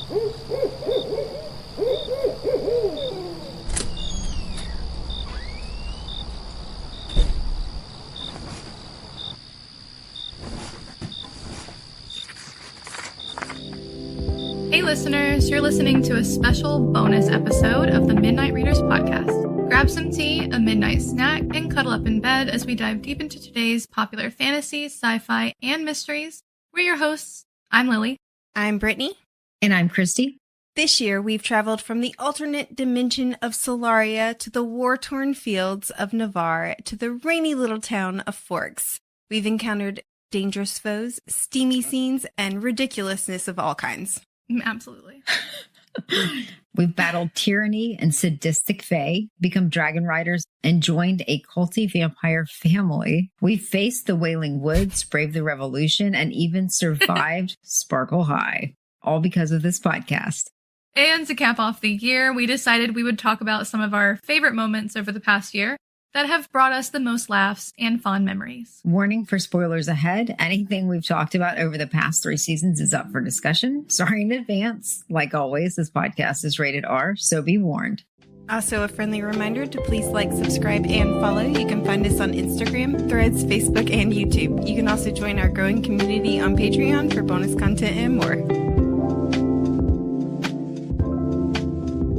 Hey listeners, you're listening to a special bonus episode of the Midnight Readers podcast. Grab some tea, a midnight snack, and cuddle up in bed as we dive deep into today's popular fantasy, sci-fi, and mysteries. We're your hosts. I'm Lily. I'm Brittany. And I'm Christy. This year, we've traveled from the alternate dimension of Solaria to the war-torn fields of Navarre to the rainy little town of Forks. We've encountered dangerous foes, steamy scenes, and ridiculousness of all kinds. Absolutely. We've battled tyranny and sadistic fae, become dragon riders, and joined a culty vampire family. We've faced the Wailing Woods, braved the revolution, and even survived Sparkle High. All because of this podcast. And to cap off the year, we decided we would talk about some of our favorite moments over the past year that have brought us the most laughs and fond memories. Warning for spoilers ahead. Anything we've talked about over the past 3 seasons is up for discussion. Sorry in advance. Like always, this podcast is rated R, so be warned. Also, a friendly reminder to please like, subscribe, and follow. You can find us on Instagram, Threads, Facebook, and YouTube. You can also join our growing community on Patreon for bonus content and more.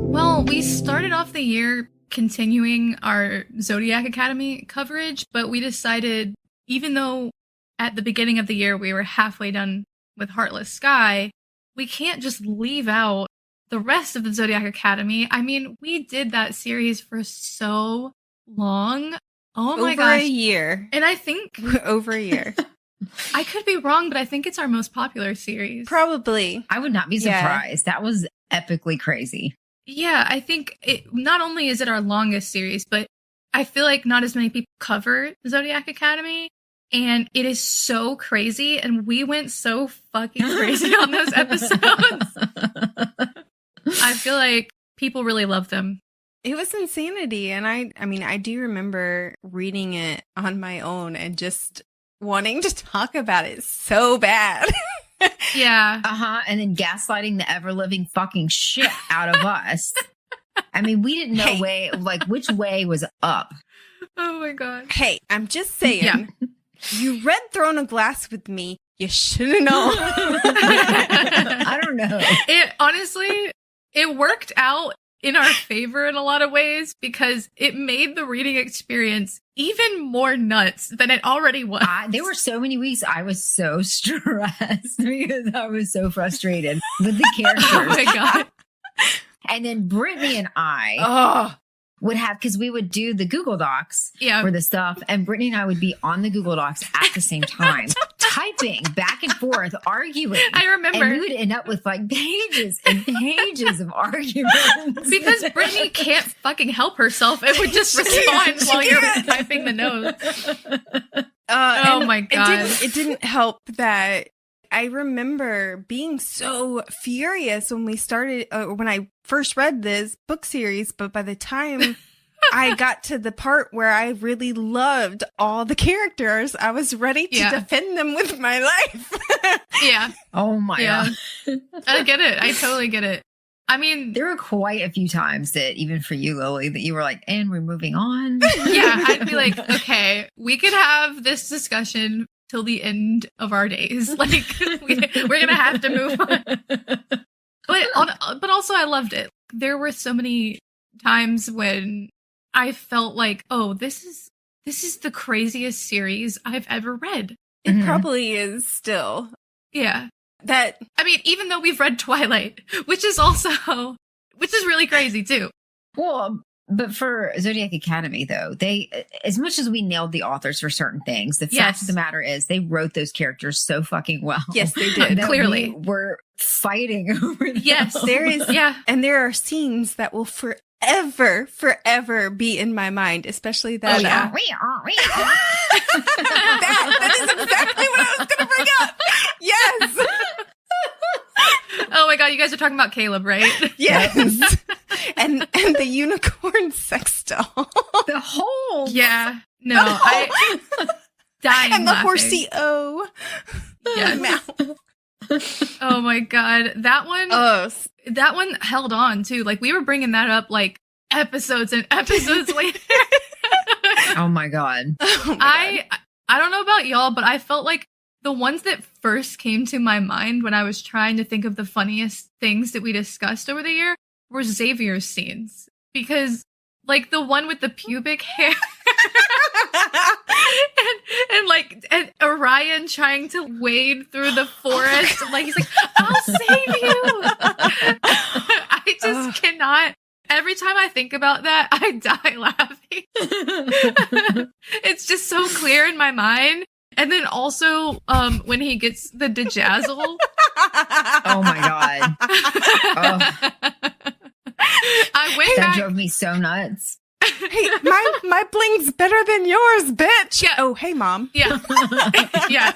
Well, we started off the year continuing our Zodiac Academy coverage, but we decided, even though at the beginning of the year we were halfway done with Heartless Sky, we can't just leave out the rest of the Zodiac Academy. I mean, we did that series for so long. Oh my gosh. Over a year. And I think... Over a year. I could be wrong, but I think it's our most popular series. Probably. I would not be surprised. That was epically crazy. Yeah, I think not only is it our longest series, but I feel like not as many people cover Zodiac Academy, and it is so crazy, and we went so fucking crazy on those episodes. I feel like people really love them. It was insanity, and I mean, I do remember reading it on my own and just wanting to talk about it so bad. Yeah. And then gaslighting the ever-living fucking shit out of us. I mean, we didn't know which way was up. Oh my god. Hey, I'm just saying. Yeah. You read Throne of Glass with me. You should have known. I don't know. It honestly, it worked out in our favor in a lot of ways because it made the reading experience even more nuts than it already was. There were so many weeks I was so stressed because I was so frustrated with the characters. Oh my god. And then Brittany and I would have, because we would do the Google Docs for the stuff, and Brittany and I would be on the Google Docs at the same time, typing back and forth, arguing. I remember. And we would end up with like pages and pages of arguments. Because Brittany can't fucking help herself and would just respond while you're typing the notes. Oh my god. It didn't help that I remember being so furious when we started, when I first read this book series, but by the time I got to the part where I really loved all the characters, I was ready to defend them with my life. Yeah. Oh my god. I get it. I totally get it. I mean, there were quite a few times that, even for you, Lily, that you were like, and we're moving on. Yeah, I'd be like, okay, we could have this discussion till the end of our days. Like, we're going to have to move on. But also I loved it. There were so many times when I felt like, oh, this is the craziest series I've ever read. It probably is still. Yeah. I mean, even though we've read Twilight, which is really crazy too. Well, but for Zodiac Academy, though, they, as much as we nailed the authors for certain things, the fact of the matter is they wrote those characters so fucking well. Yes, they did. Clearly. We're fighting over them. Yes, there is. Yeah. And there are scenes that will forever be in my mind, especially that. That is exactly what I was going to bring up. Yes. Oh my god, you guys are talking about Caleb, right? Yes. and the unicorn sex doll. The whole. Yeah. No, I dying and the laughing. horsey O. Yes. Oh my god, that one. Oh, That one held on too. Like we were bringing that up like episodes and episodes later. Oh my god. oh my I don't know about y'all, but I felt like the ones that first came to my mind when I was trying to think of the funniest things that we discussed over the year were Xavier's scenes. Because like the one with the pubic hair and Orion trying to wade through the forest. Like he's like, I'll save you. I just cannot. Every time I think about that, I die laughing. It's just so clear in my mind. And then also, when he gets the dejazzle. Oh my god. Oh, I went that back. drove me so nuts. Hey, my bling's better than yours, bitch. Yeah. Oh, hey, mom. Yeah. Yeah.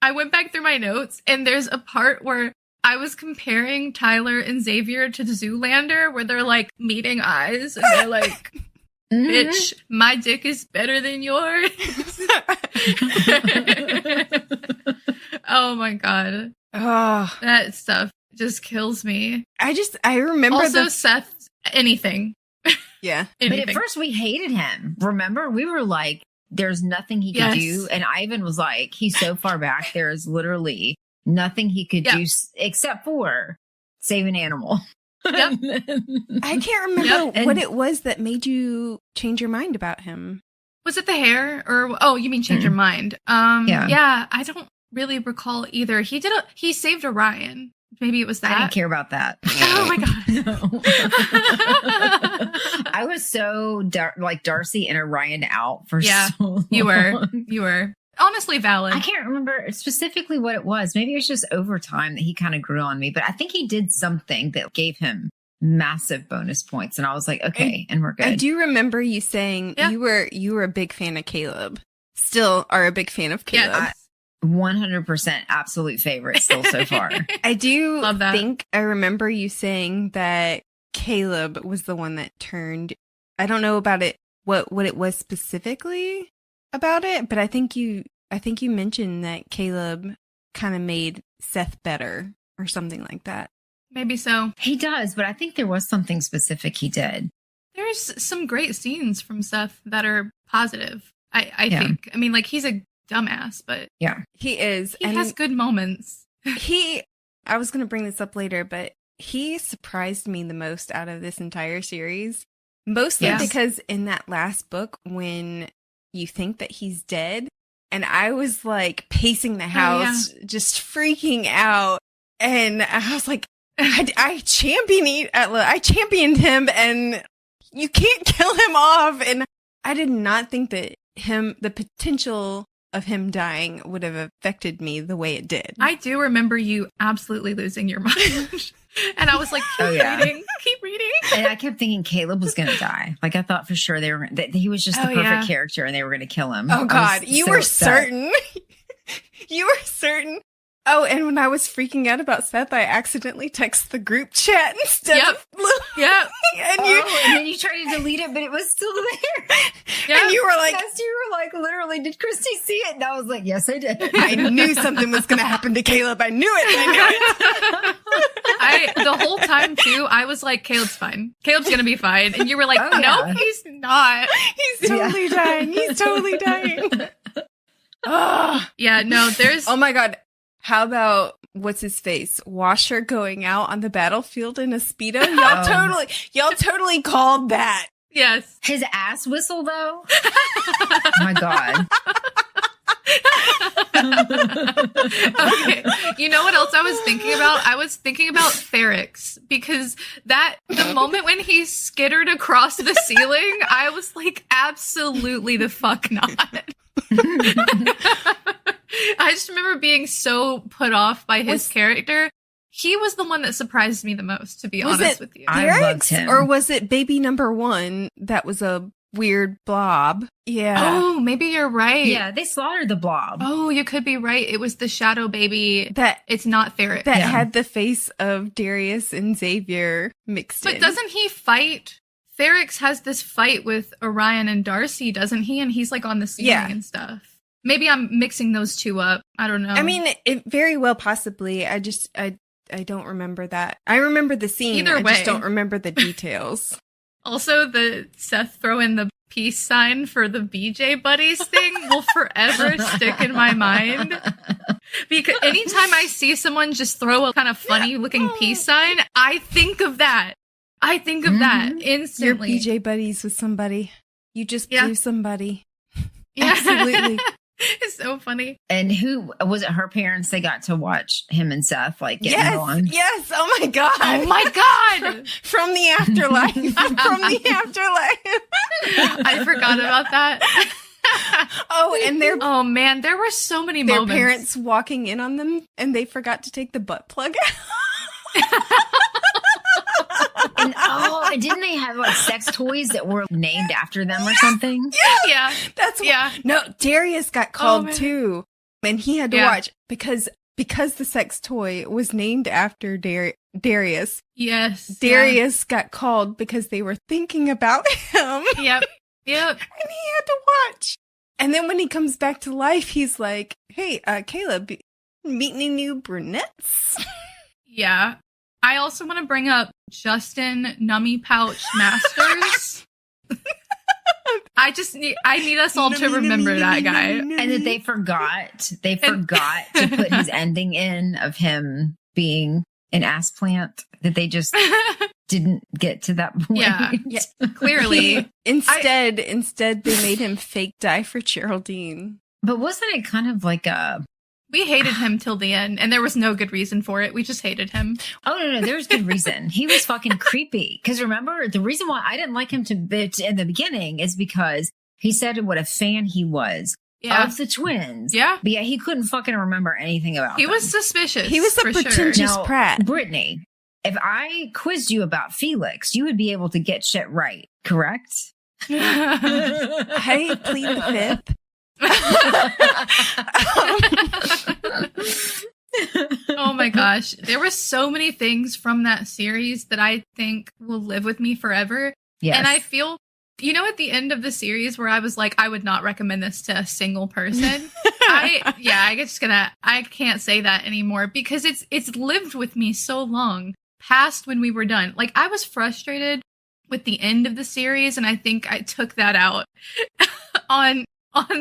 I went back through my notes and there's a part where I was comparing Tyler and Xavier to Zoolander where they're like meeting eyes and they're like, bitch, my dick is better than yours. Oh my god. Oh, That stuff just kills me. I remember Also, Seth, anything. yeah. But Anything. at first we hated him. Remember? We were like, there's nothing he could Yes. do. And Ivan was like, he's so far back. There is literally nothing he could do except for save an animal. Yep. I can't remember Yep. what it was that made you change your mind about him. Was it the hair or oh, you mean change your mind? Yeah, I don't really recall either. He saved Orion. Maybe it was that. I didn't care about that. Oh my god. No. I was so like Darcy and Orion out for Yeah, so long. You were honestly valid. I can't remember specifically what it was. Maybe it was just over time that he kind of grew on me, but I think he did something that gave him massive bonus points. And I was like, okay, and we're good. I do remember you saying Yeah. you were a big fan of Caleb. Still are a big fan of Caleb. Yeah, 100% absolute favorite still so far. I do Love that. think I remember you saying that Caleb was the one that turned. I don't know about it, what it was specifically about it, but I think you mentioned that Caleb kind of made Seth better or something like that. maybe so. He does, but I think there was something specific he did. There's some great scenes from Seth that are positive. I Yeah. think. I mean, like he's a dumbass, but Yeah. He is. he has good moments. I was going to bring this up later, but he surprised me the most out of this entire series. Mostly Yes. because in that last book, when you think that he's dead, and I was like pacing the house, just freaking out. And I was like, I championed him, and you can't kill him off. And I did not think that the potential of him dying would have affected me the way it did. I do remember you absolutely losing your mind. And I was like, keep reading. And I kept thinking Caleb was going to die. Like I thought for sure that he was just the perfect character and they were going to kill him. Oh God, you were certain. You were certain. Oh, and when I was freaking out about Seth, I accidentally texted the group chat instead of Yep. and and then you tried to delete it, but it was still there. Yep. and you were like, Yes, you were like, literally, did Christy see it? And I was like, yes, I did. I knew something was going to happen to Caleb. I knew it. The whole time too, I was like, Caleb's fine. Caleb's gonna be fine. And you were like, Oh, no, yeah. he's not. He's totally dying. He's totally dying. Oh. Yeah, no, there's Oh my God. How about what's his face? Washer going out on the battlefield in a Speedo? Y'all totally called that. yes. His ass whistle, though. Oh my God. Okay. You know what else I was thinking about? I was thinking about Ferrex because the moment when he skittered across the ceiling, I was like, absolutely the fuck not. I just remember being so put off by his character. He was the one that surprised me the most, to be honest with you. I loved him. Or was it baby number one that was a weird blob? Yeah. Oh, maybe you're right. Yeah, they slaughtered the blob. Oh, you could be right. It was the shadow baby. That It's not Ferret. that had the face of Darius and Xavier mixed in. But doesn't he fight? Ferrex has this fight with Orion and Darcy, doesn't he? And he's like on the ceiling Yeah. and stuff. Maybe I'm mixing those two up. I don't know. I mean, it very well possibly. I don't remember that. I remember the scene. Either I way. just don't remember the details. Also, the Seth throw in the peace sign for the BJ buddies thing will forever stick in my mind. Because anytime I see someone just throw a kind of funny looking peace sign, I think of that. I think of that instantly. Your BJ buddies with somebody. You just blew somebody. Yeah. Absolutely. It's so funny. And who was it? Her parents, they got to watch him and Seth like getting on. Yes. Oh my God. Oh my God. From the afterlife. From the afterlife. I forgot about that. Oh man, there were so many their moments. parents walking in on them and they forgot to take the butt plug out. And didn't they have like sex toys that were named after them or something? Yeah. That's Yeah. No, Darius got called man. too. And he had to watch because the sex toy was named after Darius. Yes. Darius got called because they were thinking about him. Yep. Yep. And he had to watch. And then when he comes back to life, he's like, hey, Caleb, meet any new brunettes? Yeah. I also want to bring up Justin Nummy Pouch Masters. I need us all to remember that guy. And that they forgot to put his ending in of him being an ass plant, that they just didn't get to that point. Yeah. Clearly. Instead, they made him fake die for Geraldine. But wasn't it kind of like we hated him till the end, and there was no good reason for it. We just hated him. Oh, no, there's good reason. He was fucking creepy. Because remember, the reason why I didn't like him in the beginning is because he said what a fan he was of the twins. Yeah. But yeah, he couldn't fucking remember anything about He them. was suspicious. He was a pretentious Now, prat. Brittany, if I quizzed you about Felix, you would be able to get shit right, correct? I plead the fifth. Oh my gosh. There were so many things from that series that I think will live with me forever. Yes. And I feel, at the end of the series where I was like, I would not recommend this to a single person. I can't say that anymore because it's lived with me so long past when we were done. Like, I was frustrated with the end of the series, and I think I took that out on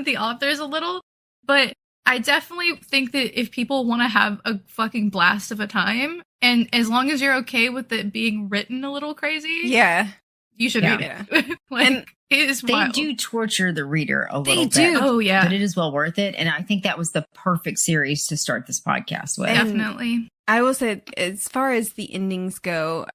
the authors a little, but I definitely think that if people want to have a fucking blast of a time, and as long as you're okay with it being written a little crazy, you should read it. And it is they wild. do torture the reader a little bit. They do. Oh yeah, but it is well worth it, and I think that was the perfect series to start this podcast with. Definitely. I will say, as far as the endings go,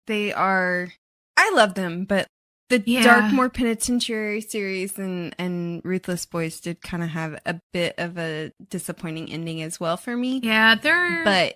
I love them, but the Darkmoor Penitentiary series and Ruthless Boys did kind of have a bit of a disappointing ending as well for me. Yeah, but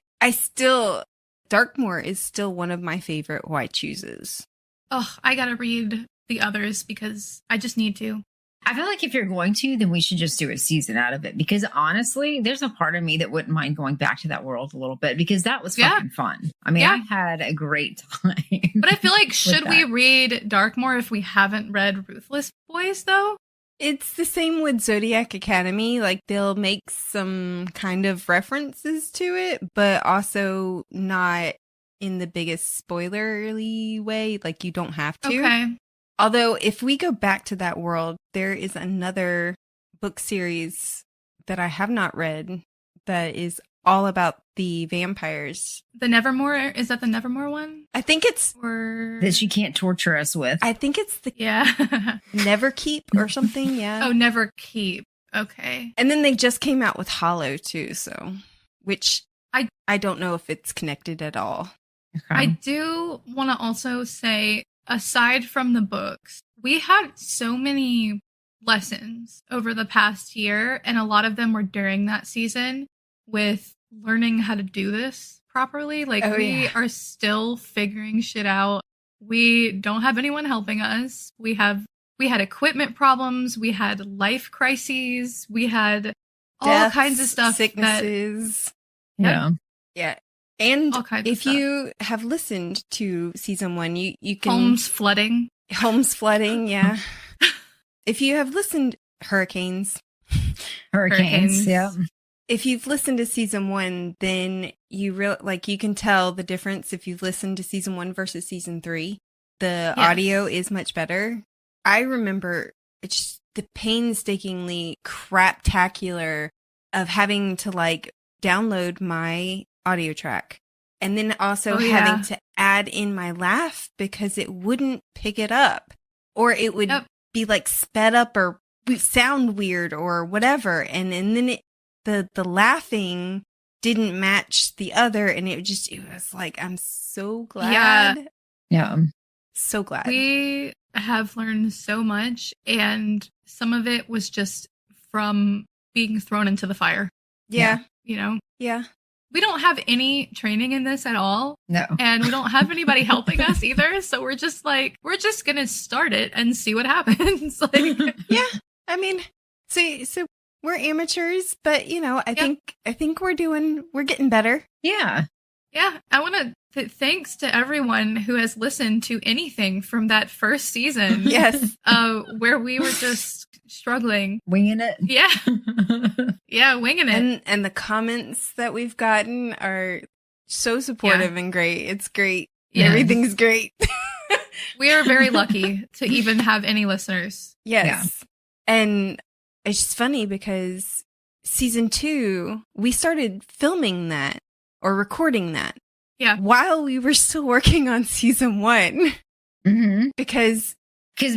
Darkmoor is still one of my favorite Why Chooses. Oh, I gotta read the others because I just need to. I feel like if you're going to, then we should just do a season out of it. Because honestly, there's a part of me that wouldn't mind going back to that world a little bit because that was fucking fun. I mean, I had a great time. But I feel like, should we read Darkmoor if we haven't read Ruthless Boys, though? It's the same with Zodiac Academy. Like, they'll make some kind of references to it, but also not in the biggest spoilerly way. Like, you don't have to. Okay. Although, if we go back to that world, there is another book series that I have not read that is all about the vampires. The Nevermore? Is that the Nevermore one? I think it's... Or... that you can't torture us with. I think it's the... Yeah. Neverkeep or something, yeah. Oh, Neverkeep. Okay. And then they just came out with Hollow, too, so... Which I don't know if it's connected at all. Okay. I do want to also say... Aside from the books, we had so many lessons over the past year, and a lot of them were during that season with learning how to do this properly. Like, we are still figuring shit out. We don't have anyone helping us. We had equipment problems. We had life crises. We had all kinds of stuff. Sicknesses. Yeah. And if you have listened to season 1, you can... Homes flooding, yeah. If you have listened, hurricanes. Hurricanes. Yeah. If you've listened to season 1, then you you can tell the difference if you've listened to season 1 versus season 3. The audio is much better. I remember it's the painstakingly craptacular of having to download my audio track and then also having to add in my laugh because it wouldn't pick it up, or it would be sped up or sound weird or whatever. And then the laughing didn't match the other. And it was I'm so glad. Yeah. So glad. We have learned so much, and some of it was just from being thrown into the fire. Yeah. You know? Yeah. We don't have any training in this at all. No. And we don't have anybody helping us either. So we're just we're just going to start it and see what happens. Yeah. I mean, so we're amateurs, but I think we're getting better. Yeah. Yeah. I want to thanks to everyone who has listened to anything from that first season. Yes. Where we were just struggling. Winging it. Yeah. Yeah, winging it. And the comments that we've gotten are so supportive and great. It's great. Yeah. Everything's great. We are very lucky to even have any listeners. Yes. Yeah. And it's just funny because season 2, we started filming that or recording that. Yeah. While we were still working on season 1. Mm-hmm. Because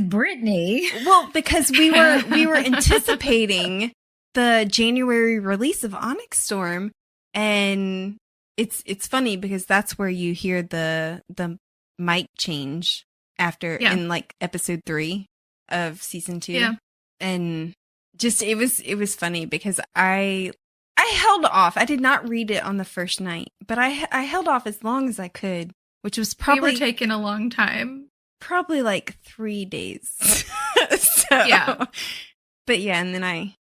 Brittany. Well, because we were anticipating the January release of Onyx Storm, and it's funny because that's where you hear the mic change after in episode 3 of season 2. Yeah. And just it was funny because I held off. I did not read it on the first night, but I held off as long as I could, which was probably we were taking a long time. Probably 3 days. So, yeah. But yeah, and then I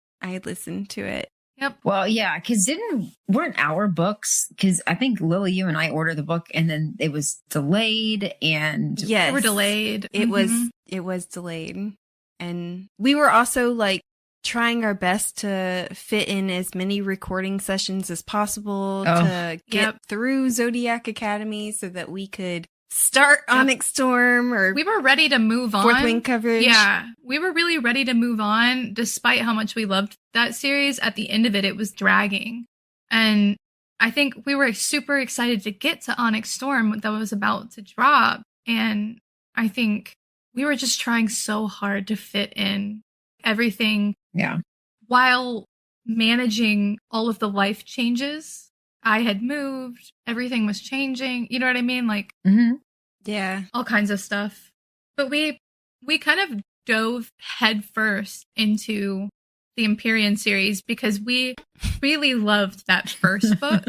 listened to it. Yep. Well, yeah, because weren't our books, because I think Lily, you and I ordered the book and then it was delayed and yes, they were delayed. It was delayed. And we were also trying our best to fit in as many recording sessions as possible to get through Zodiac Academy so that we could start Onyx Storm, or we were ready to move on. Fourth Wing coverage. Yeah, we were really ready to move on despite how much we loved that series. At the end of it, it was dragging. And I think we were super excited to get to Onyx Storm that was about to drop. And I think we were just trying so hard to fit in everything. Yeah. While managing all of the life changes. I had moved, everything was changing. You know what I mean? Mm-hmm. Yeah. All kinds of stuff. But we kind of dove headfirst into the Empyrean series because we really loved that first book.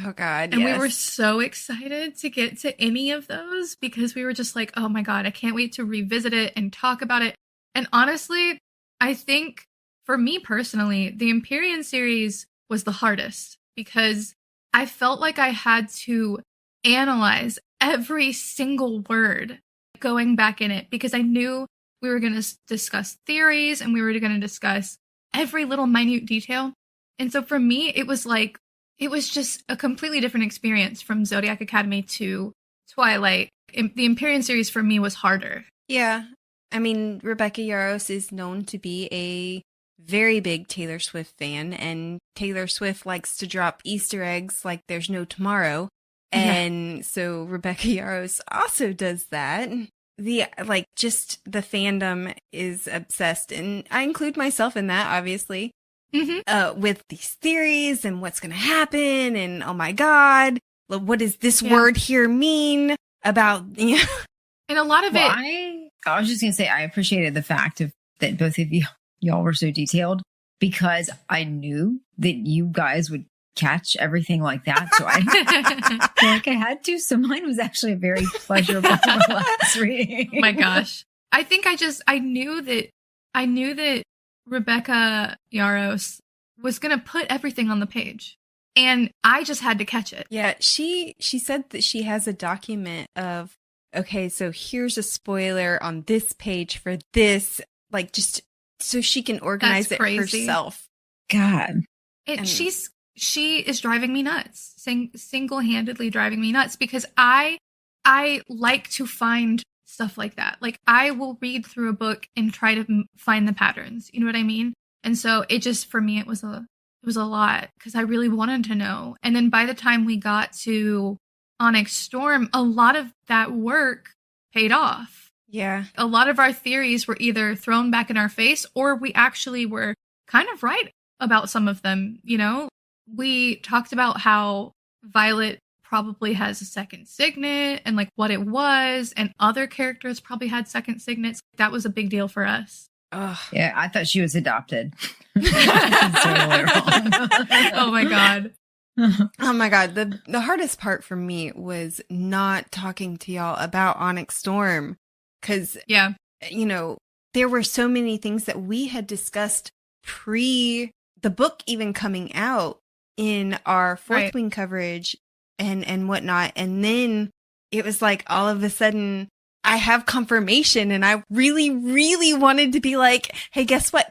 Oh, God. And we were so excited to get to any of those because we were just oh my God, I can't wait to revisit it and talk about it. And honestly, I think for me personally, the Empyrean series was the hardest because I felt like I had to analyze every single word going back in it because I knew we were going to discuss theories and we were going to discuss every little minute detail. And so for me, it was just a completely different experience from Zodiac Academy to Twilight. The Empyrean series for me was harder. Yeah. I mean, Rebecca Yarros is known to be a very big Taylor Swift fan, and Taylor Swift likes to drop Easter eggs like there's no tomorrow. And so Rebecca Yarros also does that. Just the fandom is obsessed, and I include myself in that, obviously, with these theories and what's going to happen, and oh my God, what does this word here mean about, And a lot of I was just going to say, I appreciated the fact that both of y'all were so detailed because I knew that you guys would catch everything like that. So I feel like I had to. So mine was actually a very pleasurable relaxed reading. Oh my gosh. I think I knew that Rebecca Yarros was going to put everything on the page. And I just had to catch it. Yeah, she said that she has a document of, okay, so here's a spoiler on this page for this, just so she can organize it herself. God. She is driving me nuts. Single-handedly driving me nuts because I like to find stuff like that. Like, I will read through a book and try to find the patterns. You know what I mean? And so it just, for me, it was a lot because I really wanted to know. And then by the time we got to Onyx Storm, a lot of that work paid off. Yeah. A lot of our theories were either thrown back in our face or we actually were kind of right about some of them, you know? We talked about how Violet probably has a second signet and like what it was, and other characters probably had second signets. That was a big deal for us. Ugh. Yeah, I thought she was adopted. Totally wrong. Oh my God. Oh my God. The hardest part for me was not talking to y'all about Onyx Storm. Because, yeah, you know, there were so many things that we had discussed pre the book even coming out in our Fourth Wing coverage and whatnot. And then it was like all of a sudden I have confirmation and I really, really wanted to be like, hey, guess what?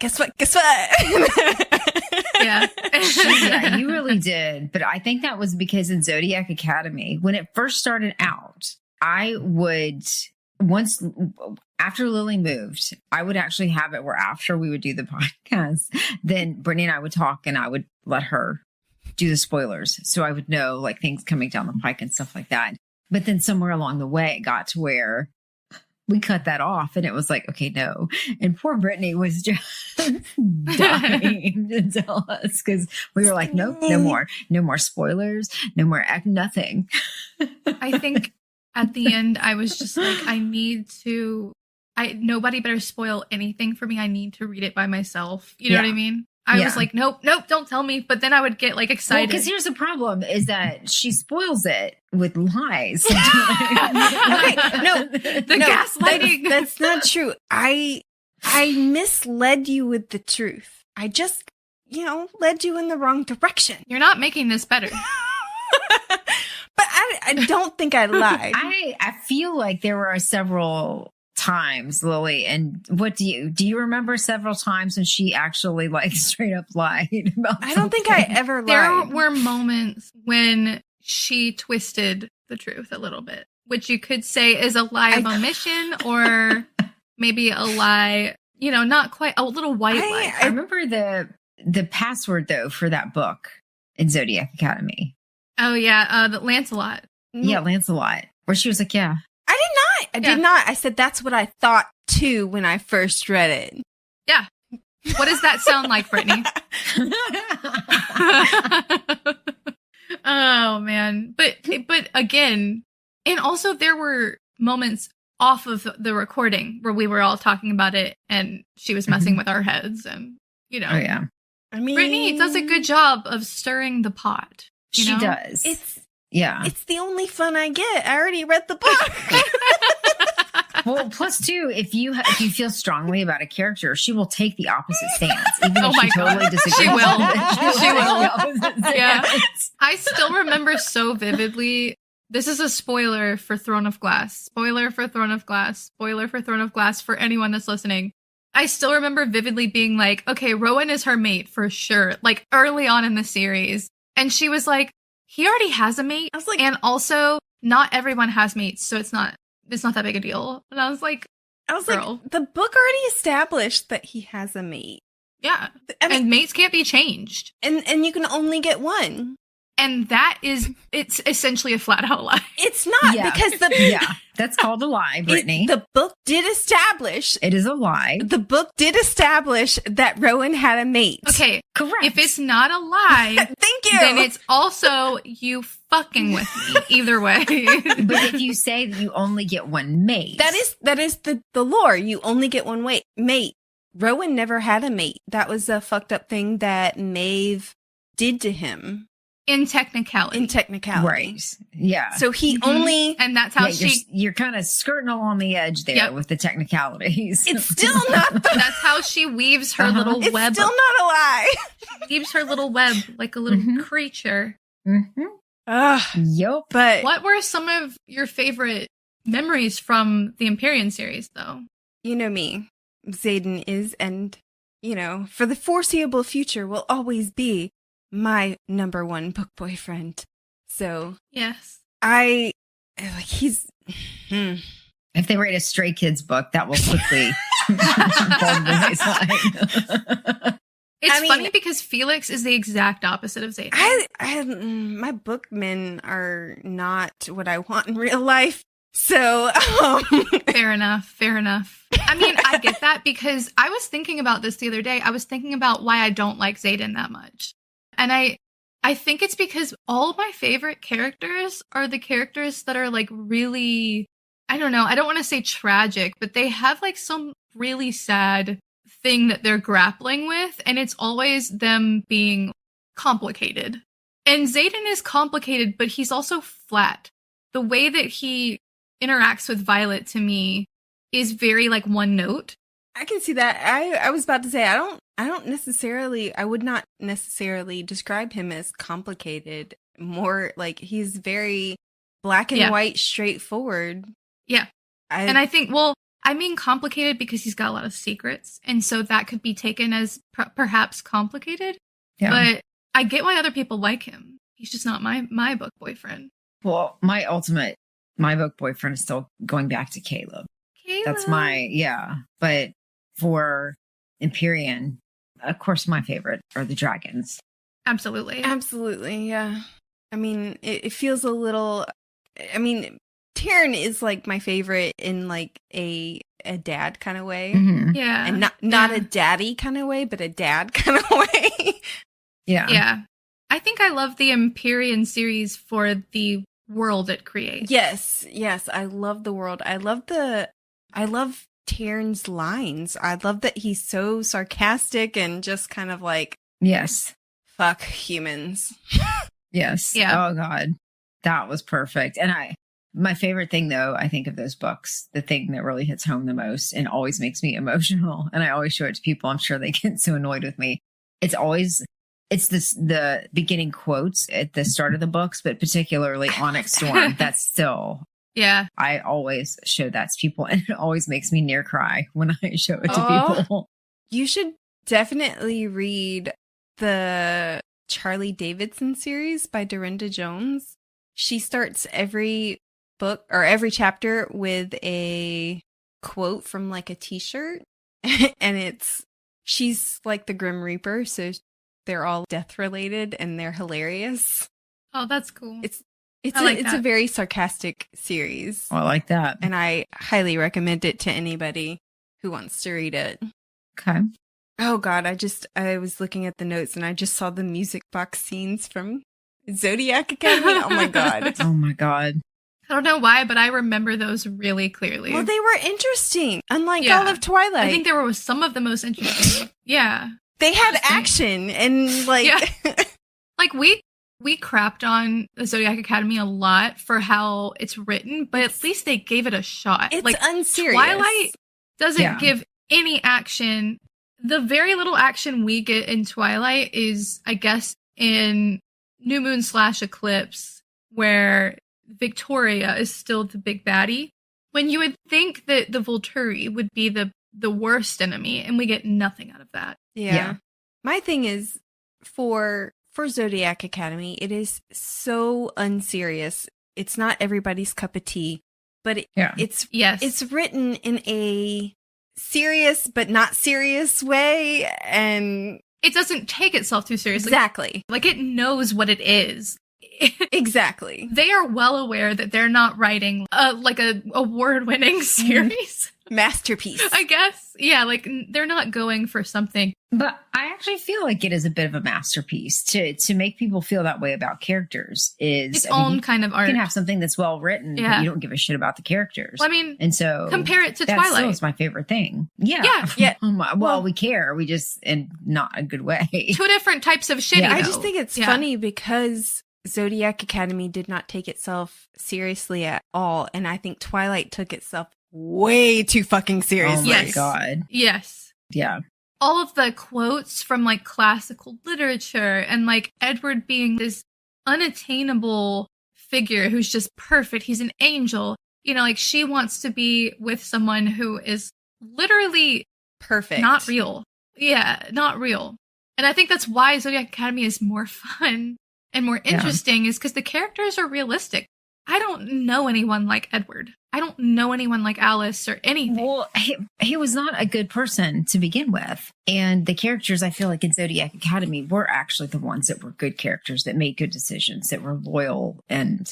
Yeah. Yeah, you really did. But I think that was because in Zodiac Academy, when it first started out, I would, once after Lily moved, I would actually have it where after we would do the podcast, then Brittany and I would talk and I would let her do the spoilers. So I would know like things coming down the pike and stuff like that. But then somewhere along the way, it got to where we cut that off and it was like, okay, no. And poor Brittany was just dying to tell us because we were like, nope, no more spoilers, no more nothing. I think at the end, I was just like, nobody better spoil anything for me. I need to read it by myself. You know what I mean? I was like, nope, don't tell me. But then I would get like excited. Because here's the problem is that she spoils it with lies. Okay, no, gaslighting. That's not true. I misled you with the truth. I just, led you in the wrong direction. You're not making this better. But I don't think I lied. I feel like there were several times, Lily, and what do you remember several times when she actually like straight up lied about I don't think I ever lied. There were moments when she twisted the truth a little bit, which you could say is a lie of omission or maybe a lie, not quite, a little white lie. I remember the password though for that book in Zodiac Academy. Oh yeah, the Lancelot. Yeah, Lancelot. Where she was like, yeah. I did not. I said that's what I thought too when I first read it. Yeah. What does that sound like, Brittany? Oh man. But again, and also there were moments off of the recording where we were all talking about it and she was messing with our heads and Oh yeah. I mean, Brittany does a good job of stirring the pot. She does. It's the only fun I get. I already read the book. Well, plus two, if you feel strongly about a character, she will take the opposite stance, even if she totally disagrees. She will. She will. Yeah. I still remember so vividly. This is a spoiler for Throne of Glass. Spoiler for Throne of Glass. Spoiler for Throne of Glass for anyone that's listening. I still remember vividly being like, okay, Rowan is her mate for sure. Like early on in the series. And she was like, he already has a mate. I was like, and also not everyone has mates. So it's not that big a deal. And I was like, girl. Like, the book already established that he has a mate. Yeah. I mean, and mates can't be changed. And you can only get one. And it's essentially a flat out lie. It's not because that's called a lie, Brittany. The book did establish. It is a lie. The book did establish that Rowan had a mate. Okay. Correct. If it's not a lie, thank you. Then it's also you fucking with me either way. But if you say that you only get one mate. That is the lore. You only get one mate. Rowan never had a mate. That was a fucked up thing that Maeve did to him. In technicality. Right. Yeah. So he only... And that's how you're kind of skirting along the edge there with the technicalities. It's still not... That's how she weaves her little web. It's still not a lie. She weaves her little web like a little creature. Yep. But what were some of your favorite memories from the Empyrean series, though? You know me. Xaden is and for the foreseeable future will always be my number one book boyfriend. So Yes. he's If they write a Stray Kids book, that will quickly fall to the wayside. It's funny because Felix is the exact opposite of Zayden. My bookmen are not what I want in real life. So Fair enough. I mean, I get that because I was thinking about this the other day. I was thinking about why I don't like Zayden that much. And I think it's because all of my favorite characters are the characters that are like really, I don't know, I don't want to say tragic, but they have like some really sad thing that they're grappling with, and it's always them being complicated. And Zayden is complicated, but he's also flat. The way that he interacts with Violet to me is very like one note. I can see that. I was about to say I would not necessarily describe him as complicated. More like he's very black and white, straightforward. Yeah. And I think, I mean complicated because he's got a lot of secrets, and so that could be taken as perhaps complicated. Yeah. But I get why other people like him. He's just not my book boyfriend. Well, my book boyfriend is still going back to Caleb. That's but for Empyrean, of course, my favorite are the dragons. Absolutely, yeah. I mean, it feels a little. I mean, Taryn is like my favorite in like a dad kind of way. Mm-hmm. Yeah. And not a daddy kind of way, but a dad kind of way. Yeah. Yeah. I think I love the Empyrean series for the world it creates. Yes. I love the world. I love Taryn's lines. I love that he's so sarcastic and just kind of like, yes, fuck humans. Yes. Yeah. Oh God. That was perfect. And my favorite thing, though, I think of those books, the thing that really hits home the most and always makes me emotional, and I always show it to people. I'm sure they get so annoyed with me. It's the beginning quotes at the start of the books, but particularly Onyx Storm. That's still, I always show that to people, and it always makes me near cry when I show it to people. You should definitely read the Charlie Davidson series by Dorinda Jones. She starts every book or every chapter with a quote from like a t-shirt, and she's like the Grim Reaper, so they're all death related and they're hilarious. Oh, that's cool. It's a very sarcastic series. Oh, I like that. And I highly recommend it to anybody who wants to read it. Okay. Oh God, I was looking at the notes and I just saw the music box scenes from Zodiac Academy. Oh my God. Oh my God. I don't know why, but I remember those really clearly. Well, they were interesting, unlike all of Twilight. I think there were some of the most interesting. Yeah. They had action and like... Yeah. Like we crapped on the Zodiac Academy a lot for how it's written, but at least they gave it a shot. It's like unserious. Twilight doesn't give any action. The very little action we get in Twilight is, I guess, in New Moon / Eclipse, where Victoria is still the big baddie. When you would think that the Volturi would be the worst enemy, and we get nothing out of that. Yeah. My thing is, for Zodiac Academy, it is so unserious. It's not everybody's cup of tea, but it's written in a serious but not serious way, and it doesn't take itself too seriously. Exactly. Like it knows what it is. Exactly. They are well aware that they're not writing like a award-winning series. Masterpiece. I guess. Yeah, like they're not going for something. But I actually feel like it is a bit of a masterpiece to make people feel that way about characters. Its own kind of art. You can have something that's well written, but you don't give a shit about the characters. Well, I mean, and so compare it to that Twilight. Still is my favorite thing. Yeah. Well, we care. We just in not a good way. Two different types of shitty. I just think it's funny because Zodiac Academy did not take itself seriously at all, and I think Twilight took itself way too fucking seriously. Oh my God. Yes. Yeah. All of the quotes from like classical literature and like Edward being this unattainable figure who's just perfect. He's an angel. You know, like she wants to be with someone who is literally perfect. Not real. Yeah, not real. And I think that's why Zodiac Academy is more fun and more interesting is because the characters are realistic. I don't know anyone like Edward. I don't know anyone like Alice or anything. Well, he was not a good person to begin with. And the characters, I feel like in Zodiac Academy, were actually the ones that were good characters, that made good decisions, that were loyal and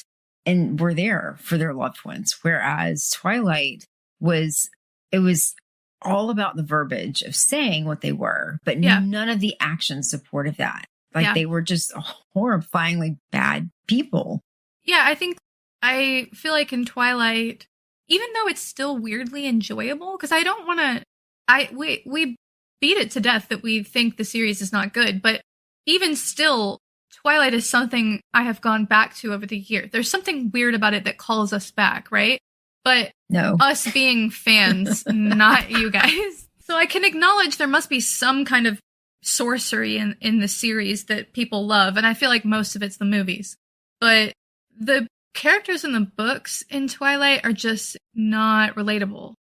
were there for their loved ones. Whereas Twilight was all about the verbiage of saying what they were, but none of the action supported that. Like they were just horrifyingly bad people. Yeah, I feel like in Twilight, even though it's still weirdly enjoyable, because I don't want to, we beat it to death that we think the series is not good, but even still, Twilight is something I have gone back to over the year. There's something weird about it that calls us back, right? But us being fans, not you guys. So I can acknowledge there must be some kind of sorcery in the series that people love, and I feel like most of it's the movies. But the characters in the books in Twilight are just not relatable.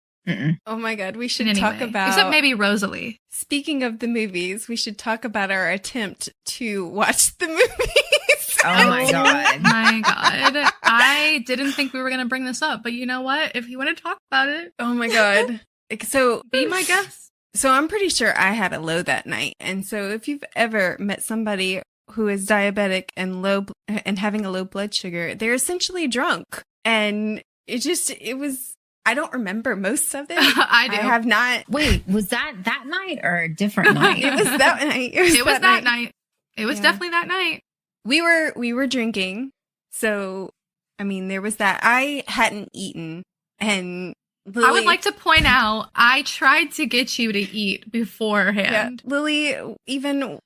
Oh my god, we should talk about... Except maybe Rosalie. Speaking of the movies, we should talk about our attempt to watch the movies. Oh my god. My god. I didn't think we were going to bring this up, but you know what? If you want to talk about it... Oh my god. So be my guest. So I'm pretty sure I had a low that night. And so if you've ever met somebody who is diabetic and having a low blood sugar, they're essentially drunk. And it was... I don't remember most of it. I do. I have not. Wait, was that night or a different night? It was that night. It was that night. It was definitely that night. We were drinking. So, I mean, there was that. I hadn't eaten. And Lily, I would like to point out, I tried to get you to eat beforehand. Yeah, Lily even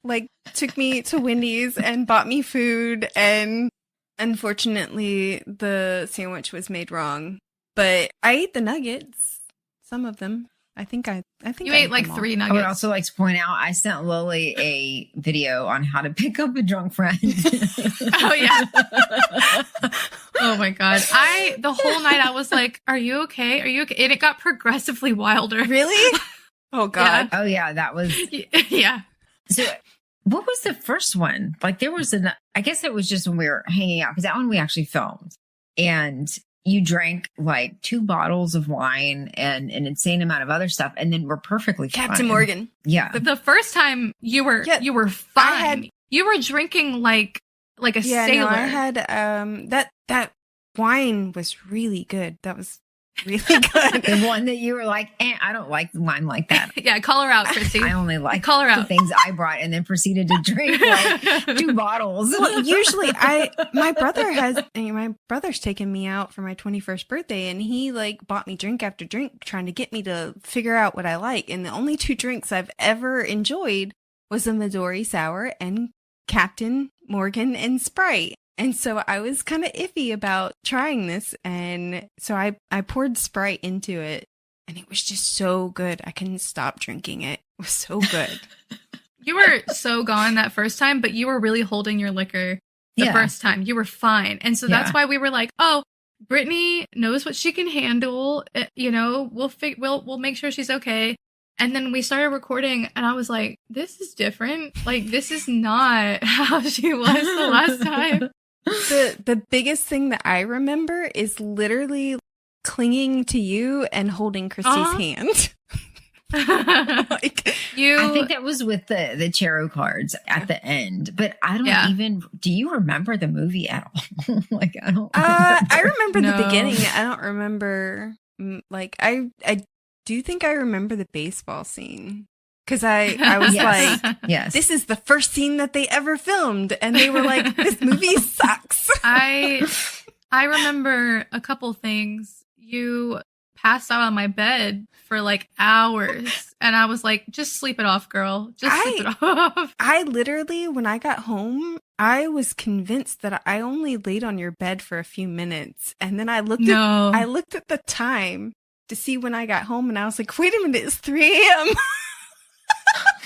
took me to Wendy's and bought me food. And unfortunately, the sandwich was made wrong. But I ate the nuggets, some of them. I think you ate like 3 nuggets. I would also like to point out, I sent Lily a video on how to pick up a drunk friend. Oh yeah. Oh my god. The whole night I was like, "Are you okay? Are you okay?" And it got progressively wilder. Really? Oh god. Yeah. Oh yeah, that was. Yeah. So, what was the first one? Like, there was I guess it was just when we were hanging out, because that one we actually filmed, and you drank like 2 bottles of wine and an insane amount of other stuff, and then we're perfectly fine. Captain Morgan. Yeah. The first time you were fine. You were drinking like a sailor. No, I had that wine was really good. That was really good. The one that you were like, I don't like wine like that. Yeah, call her out, Chrissy. I only like call her out. The things I brought, and then proceeded to drink like 2 bottles. Well, usually my brother's taken me out for my 21st birthday, and he bought me drink after drink, trying to get me to figure out what I like. And the only 2 drinks I've ever enjoyed was the Midori Sour and Captain Morgan and Sprite. And so I was kind of iffy about trying this. And so I poured Sprite into it, and it was just so good. I couldn't stop drinking it. It was so good. You were so gone that first time, but you were really holding your liquor the first time. You were fine. And so that's why we were like, oh, Brittany knows what she can handle. We'll make sure she's okay. And then we started recording, and I was like, this is different. Like, this is not how she was the last time. The biggest thing that I remember is literally clinging to you and holding Christy's hand. I think that was with the tarot cards at the end, but I don't even. Do you remember the movie at all? I don't. I remember the beginning. I don't remember. I do think I remember the baseball scene. Because I was yes. This is the first scene that they ever filmed. And they were like, this movie sucks. I remember a couple things. You passed out on my bed for hours. And I was like, just sleep it off, girl. Just sleep it off. I literally, when I got home, I was convinced that I only laid on your bed for a few minutes. And then I looked at the time to see when I got home. And I was like, wait a minute, it's 3 a.m.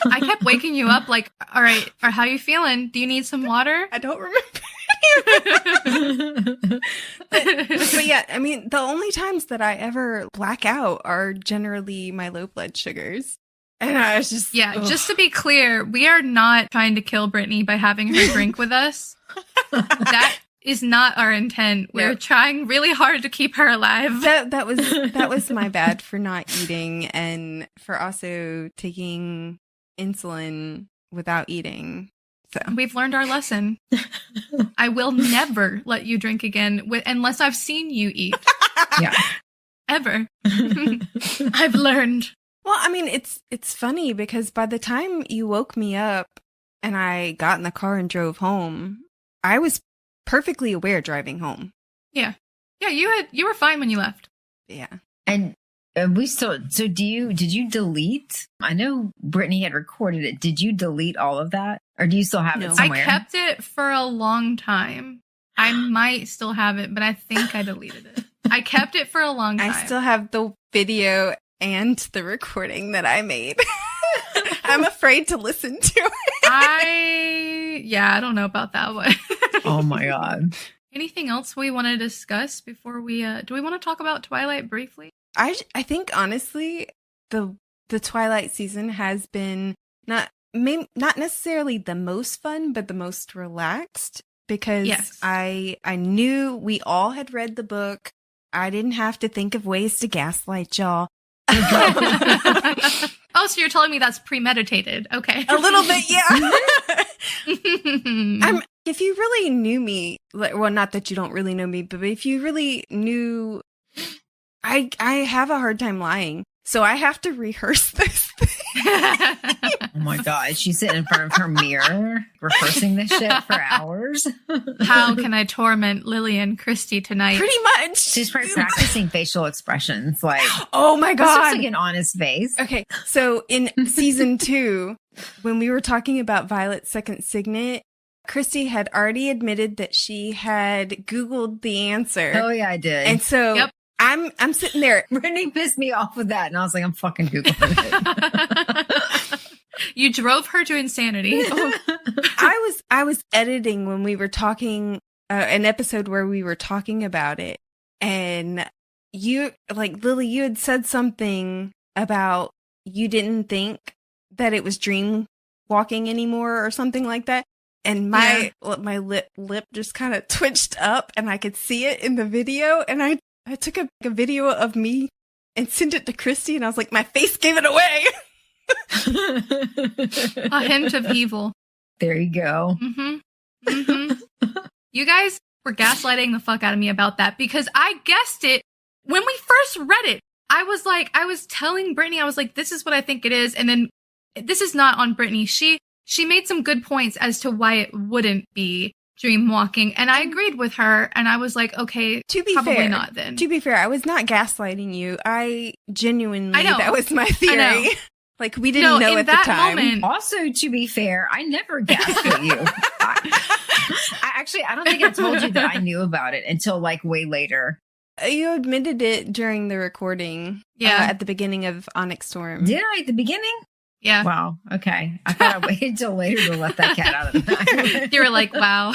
I kept waking you up all right, how you feeling? Do you need some water? I don't remember. but yeah, I mean, the only times that I ever black out are generally my low blood sugars. And I was just... Yeah, ugh. just to be clear, we are not trying to kill Brittany by having her drink with us. That is not our intent. We're trying really hard to keep her alive. That was my bad for not eating and for also taking insulin without eating. So We've learned our lesson. I will never let you drink again unless I've seen you eat. Yeah. Ever. I've learned. Well, I mean, it's funny because by the time you woke me up and I got in the car and drove home, I was perfectly aware driving home. Yeah. Yeah, you were fine when you left. Yeah. And we still, so did you delete? I know Brittany had recorded it. Did you delete all of that? Or do you still have No. it somewhere? I kept it for a long time. I might still have it, but I think I deleted it. I kept it for a long time. I still have the video and the recording that I made. I'm afraid to listen to it. I don't know about that one. Oh my God. Anything else we want to discuss before we, do we want to talk about Twilight briefly? I think honestly, the Twilight season has been not necessarily the most fun, but the most relaxed because Yes. I knew we all had read the book. I didn't have to think of ways to gaslight y'all. Oh, so you're telling me that's premeditated. Okay. A little bit, yeah. If you really knew me, well, not that you don't really know me, but if you really knew, I have a hard time lying. So I have to rehearse this thing. Oh my God. She's sitting in front of her mirror, rehearsing this shit for hours. How can I torment Lily and Christy tonight? Pretty much. She's probably practicing facial expressions. Like, oh my this looks God. like an honest face. Okay. So in season 2, when we were talking about Violet's second signet, Christy had already admitted that she had Googled the answer. Oh yeah, I did. And so Yep. I'm sitting there. Brittany pissed me off with that, and I was like, I'm fucking Googling it. You drove her to insanity. I was editing when we were talking an episode where we were talking about it, and you, like, Lily, you had said something about you didn't think that it was dream walking anymore or something like that, and my lip just kind of twitched up, and I could see it in the video, and I took a video of me and sent it to Christy, and I was like, my face gave it away. A hint of evil. There you go. Mm-hmm. Mm-hmm. You guys were gaslighting the fuck out of me about that because I guessed it when we first read it. I was telling Brittany, I was like, this is what I think it is. And then this is not on Brittany. She made some good points as to why it wouldn't be dream walking. And I agreed with her. And I was like, okay, to be probably fair, not then. To be fair, I was not gaslighting you. I genuinely, I know. that was my theory. I know. Like, we didn't know in at the that time. moment- Also, to be fair, I never gaslit you. I don't think I told you that I knew about it until like way later. You admitted it during the recording. Yeah. At the beginning of Onyx Storm. Did I at the beginning? Yeah. Wow. Okay. I thought I waited till later to let that cat out of the bag. You were like, wow.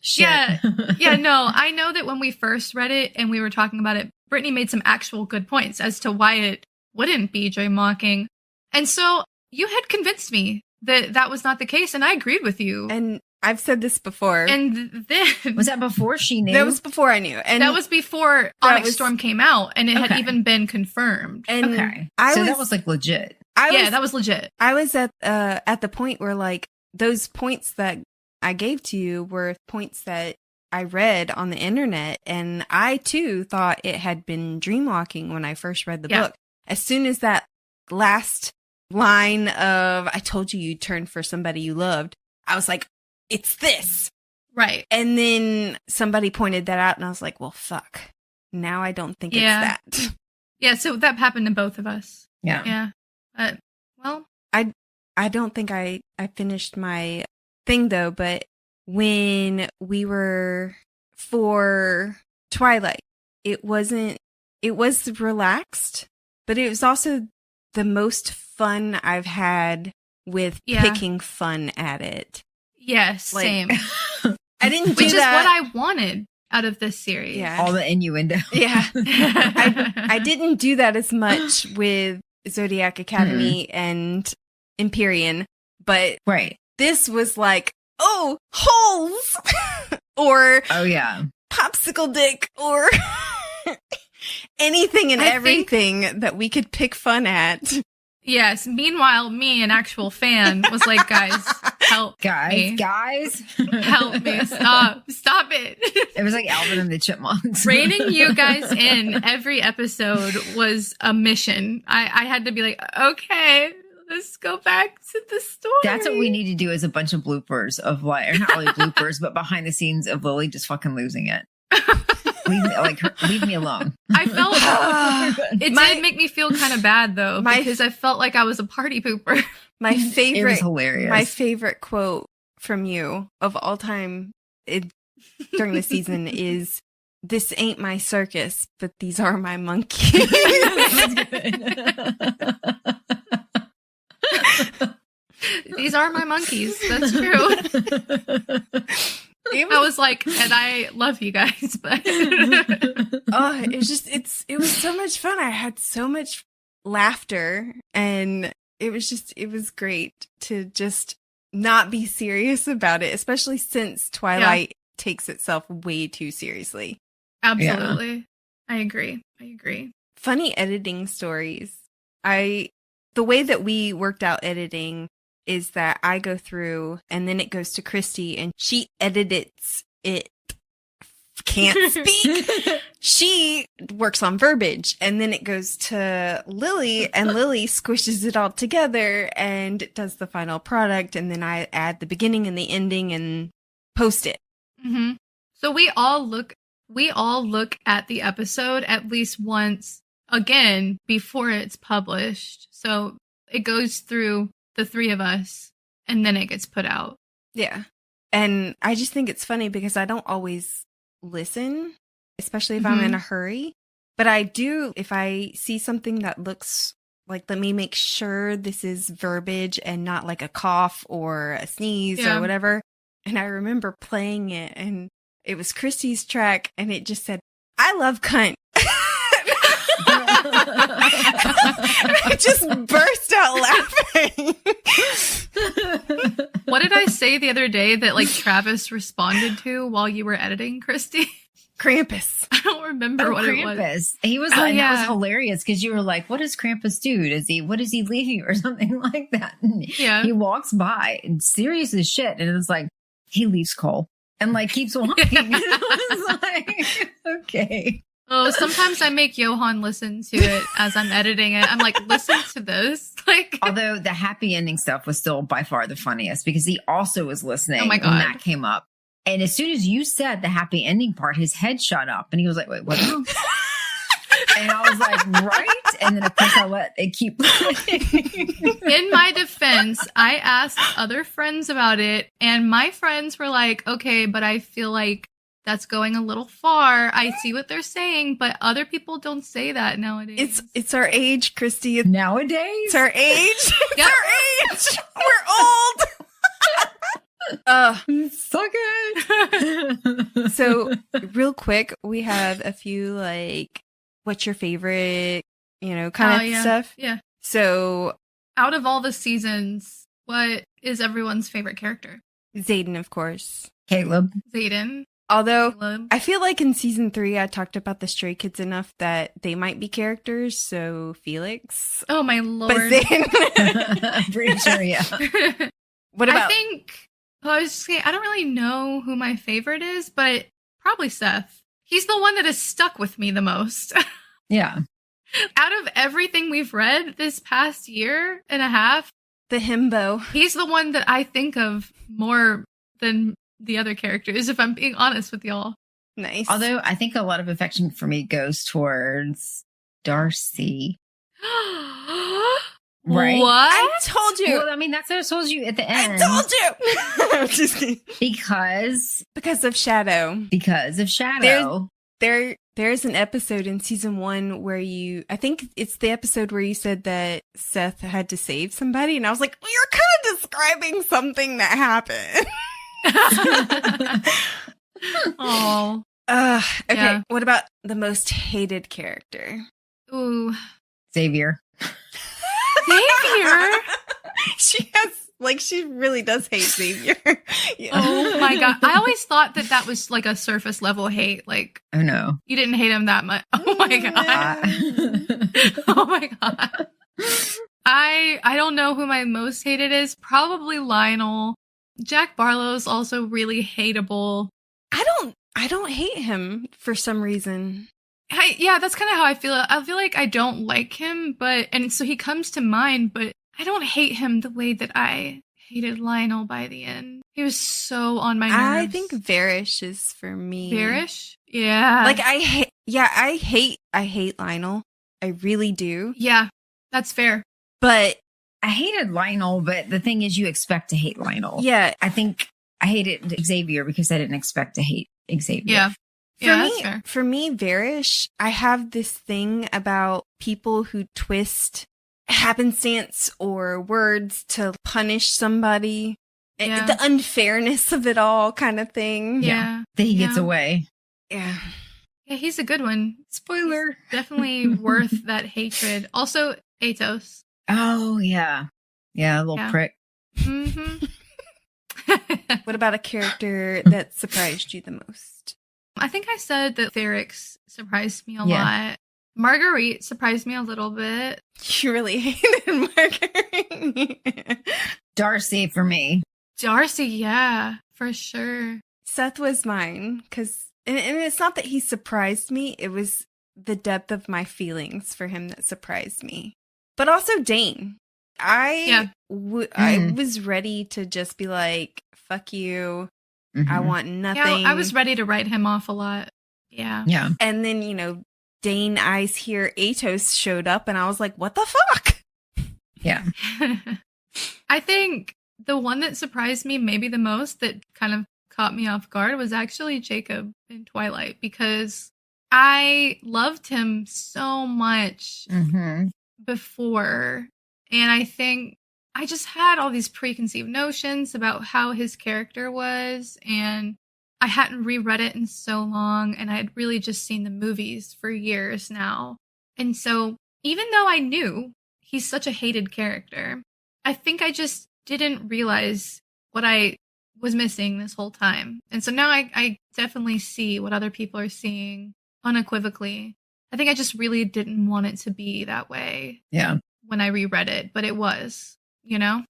Shit. Yeah. Yeah, no, I know that when we first read it and we were talking about it, Brittany made some actual good points as to why it wouldn't be dream walking. And so you had convinced me that that was not the case, and I agreed with you. And I've said this before. And then Was that before she knew? that was before I knew. And that was before Onyx Storm came out, and it had Okay. even been confirmed. and Okay. I That was like legit. That was legit. I was at the point where, like, those points that I gave to you were points that I read on the internet, and I too thought it had been dreamwalking when I first read the book. As soon as that last line of "I told you you'd turn for somebody you loved," I was like, "It's this." Right. And then somebody pointed that out, and I was like, "Well, fuck. Now I don't think Yeah. it's that." Yeah, so that happened to both of us. Yeah. Yeah. Well, I don't think I finished my thing though, but when we were for Twilight, it was relaxed, but it was also the most fun I've had with picking fun at it. yes, Like, same. I didn't do Which is that. what I wanted out of this series. Yeah. All the innuendo. Yeah. I didn't do that as much with Zodiac Academy and Empyrean, but Right. this was like, oh, holes or Oh, yeah. popsicle dick or anything and everything that we could pick fun at. Yes. Meanwhile, me, an actual fan, was like, guys, help me. Guys. Help me. Stop it. It was like Alvin and the Chipmunks. Reining you guys in every episode was a mission. I had to be like, okay, let's go back to the story. That's what we need to do is a bunch of bloopers of like, or not really bloopers, but behind the scenes of Lily just fucking losing it. Leave me alone. I felt it did make me feel kind of bad though, because I felt like I was a party pooper. My favorite, it was hilarious. My favorite quote from you of all time during the season is, "This ain't my circus, but these are my monkeys." These are my monkeys. That's true. I was like, and I love you guys, but it was so much fun. I had so much laughter, and it was great to just not be serious about it, especially since Twilight takes itself way too seriously. Absolutely. Yeah. I agree. Funny editing stories. The way that we worked out editing is that I go through and then it goes to Christy and she edits it. Can't speak. She works on verbiage and then it goes to Lily and Lily squishes it all together and does the final product. And then I add the beginning and the ending and post it. Mm-hmm. So we all look at the episode at least once again before it's published. So it goes through the three of us, and then it gets put out. Yeah. And I just think it's funny because I don't always listen, especially if I'm in a hurry. But I do, if I see something that looks like, let me make sure this is verbiage and not like a cough or a sneeze or whatever. And I remember playing it, and it was Christy's track, and it just said, "I love cunt." I just burst out laughing. What did I say the other day that like Travis responded to while you were editing, Christy? Krampus. I don't remember what Krampus. It was. He was like, that was hilarious because you were like, what does Krampus do? What is he leaving or something like that? And he walks by and serious as shit. And it was like, he leaves Cole and like keeps walking. And it was like, okay. Oh, sometimes I make Johan listen to it as I'm editing it. I'm like, listen to this. Like, although the happy ending stuff was still by far the funniest because he also was listening when that came up. And as soon as you said the happy ending part, his head shot up and he was like, wait, what? And I was like, right? And then of course I let it keep playing. In my defense, I asked other friends about it and my friends were like, okay, but I feel like that's going a little far. I see what they're saying, but other people don't say that nowadays. It's our age, Christy. Nowadays? It's our age. It's our age. We're old. So good. So real quick, we have a few like, what's your favorite, kind of stuff. Yeah. So out of all the seasons, what is everyone's favorite character? Xaden, of course. Caleb. Xaden. Although, Caleb. I feel like in season 3, I talked about the Stray Kids enough that they might be characters. So Felix. Oh my lord. But Xaden. I'm pretty sure, yeah. What about? I was just saying, I don't really know who my favorite is, but probably Seth. He's the one that has stuck with me the most. Yeah. Out of everything we've read this past year and a half, the himbo. He's the one that I think of more than the other characters, if I'm being honest with y'all. Nice. Although I think a lot of affection for me goes towards Darcy. Right? What? I told you. Well, I mean, that's what I told you at the end. I told you. I'm just kidding. Because of Shadow. Because of Shadow. There's an episode in season 1 where I think it's the episode where you said that Seth had to save somebody. And I was like, well, you're kind of describing something that happened. Oh. Okay. Yeah. What about the most hated character? Ooh. Xavier. Xavier. She really does hate Xavier. Yeah. Oh my god. I always thought that was like a surface level hate. Like, Oh no. you didn't hate him that much. Oh my god. Oh my god. I don't know who my most hated is. Probably Lionel. Jack Barlow's also really hateable. I don't hate him for some reason. Yeah, that's kind of how I feel. I feel like I don't like him, and so he comes to mind, but I don't hate him the way that I hated Lionel by the end. He was so on my nerves. I think Varish is for me. Varish? Yeah. Like I hate Lionel. I really do. Yeah, that's fair. But I hated Lionel, but the thing is, you expect to hate Lionel. yeah, I think I hated Xavier because I didn't expect to hate Xavier. Yeah. That's fair. For me, Varish, I have this thing about people who twist happenstance or words to punish somebody. Yeah. The unfairness of it all kind of thing. Yeah. That he gets away. Yeah. Yeah, he's a good one. Spoiler. He's definitely worth that hatred. Also, Atos. Oh, yeah. Yeah, a little prick. Mm-hmm. What about a character that surprised you the most? I think I said that Ferrix surprised me a lot. Marguerite surprised me a little bit. You really hated Marguerite. Darcy for me. Darcy, yeah, for sure. Seth was mine because, and it's not that he surprised me, it was the depth of my feelings for him that surprised me. But also Dane. I was ready to just be like, fuck you. Mm-hmm. I want nothing. Yeah, I was ready to write him off a lot. Yeah. Yeah. And then, Dane Eyes Here Atos showed up and I was like, what the fuck? Yeah. I think the one that surprised me maybe the most, that kind of caught me off guard, was actually Jacob in Twilight, because I loved him so much before. And I think I just had all these preconceived notions about how his character was, and I hadn't reread it in so long, and I had really just seen the movies for years now. And so even though I knew he's such a hated character, I think I just didn't realize what I was missing this whole time. And so now I definitely see what other people are seeing unequivocally. I think I just really didn't want it to be that way. Yeah. When I reread it, but it was, Yeah.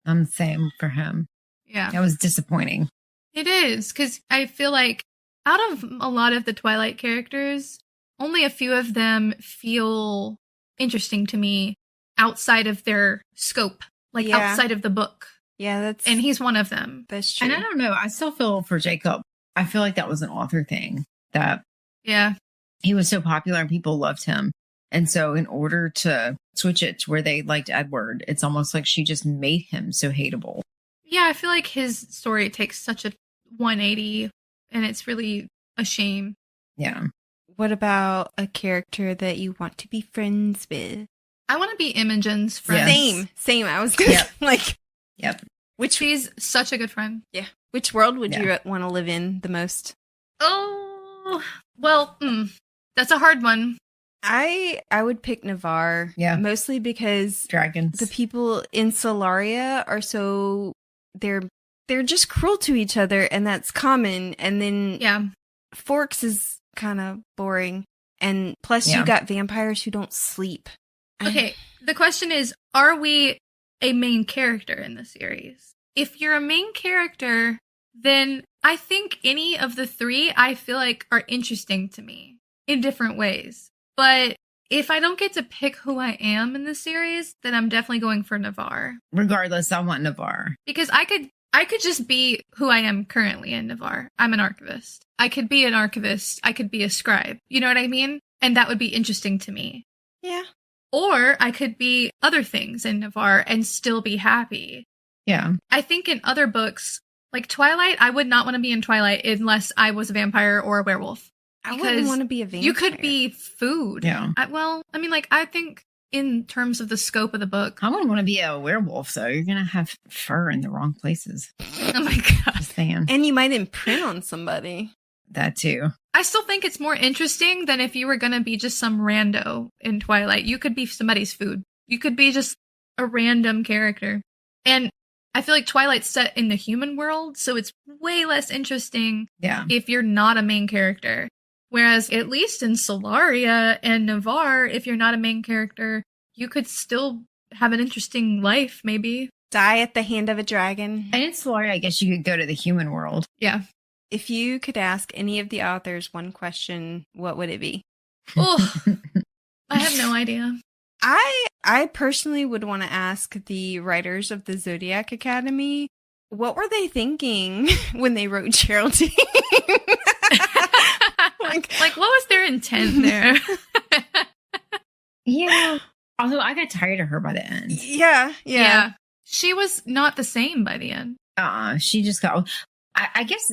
I'm the same for him. Yeah. That was disappointing. It is, because I feel like out of a lot of the Twilight characters, only a few of them feel interesting to me outside of their scope, like outside of the book. Yeah, and he's one of them. That's true. And I don't know. I still feel for Jacob. I feel like that was an author thing, that he was so popular and people loved him. And so in order to switch it to where they liked Edward, it's almost like she just made him so hateable. Yeah, I feel like his story takes such a 180, and it's really a shame. Yeah. What about a character that you want to be friends with? I want to be Imogen's friend. Yes. Same. I was good. Yep. She's such a good friend. Yeah. Which world would you want to live in the most? Oh, well, that's a hard one. I would pick Navarre. Yeah. Mostly because dragons. The people in Solaria are so they're just cruel to each other, and that's common. And then Forks is kind of boring. And plus you got vampires who don't sleep. Okay, the question is, are we a main character in the series? If you're a main character, then I think any of the three I feel like are interesting to me in different ways. But if I don't get to pick who I am in the series, then I'm definitely going for Navarre. Regardless, I want Navarre. Because I could just be who I am currently in Navarre. I'm an archivist. I could be an archivist. I could be a scribe. You know what I mean? And that would be interesting to me. Yeah. Or I could be other things in Navarre and still be happy. Yeah. I think in other books, like Twilight, I would not want to be in Twilight unless I was a vampire or a werewolf. I wouldn't want to be a vampire. You could be food. Yeah. I think in terms of the scope of the book. I wouldn't want to be a werewolf, though. You're going to have fur in the wrong places. Oh my God. Just saying. And you might imprint on somebody. That too. I still think it's more interesting than if you were going to be just some rando in Twilight. You could be somebody's food. You could be just a random character. And I feel like Twilight's set in the human world, so it's way less interesting if you're not a main character. Whereas at least in Solaria and Navarre, if you're not a main character, you could still have an interesting life, maybe. Die at the hand of a dragon. And in Solaria, I guess you could go to the human world. Yeah. If you could ask any of the authors one question, what would it be? Oh, I have no idea. I personally would want to ask the writers of the Zodiac Academy, what were they thinking when they wrote Geraldine? like, what was their intent there? Yeah. Although I got tired of her by the end. Yeah. She was not the same by the end. She just got... I guess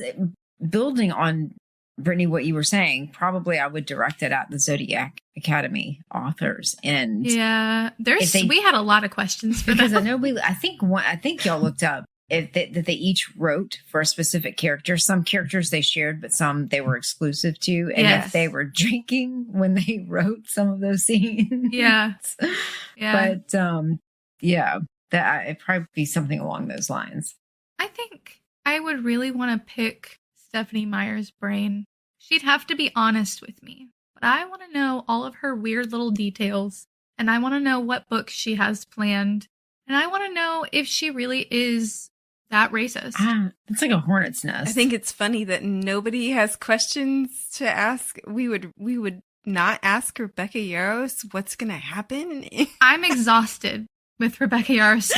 building on, Brittany, what you were saying, probably I would direct it at the Zodiac Academy authors. And we had a lot of questions for because them. I know I think y'all looked up that they each wrote for a specific character. Some characters they shared, but some they were exclusive to. And if they were drinking when they wrote some of those scenes. Yeah. But that it'd probably be something along those lines. I think I would really want to pick Stephenie Meyer's brain. She'd have to be honest with me, but I want to know all of her weird little details, and I want to know what books she has planned, and I want to know if she really is that racist. It's like a hornet's nest. I think it's funny that nobody has questions to ask. We would not ask Rebecca Yarros what's going to happen. I'm exhausted with Rebecca Yarros.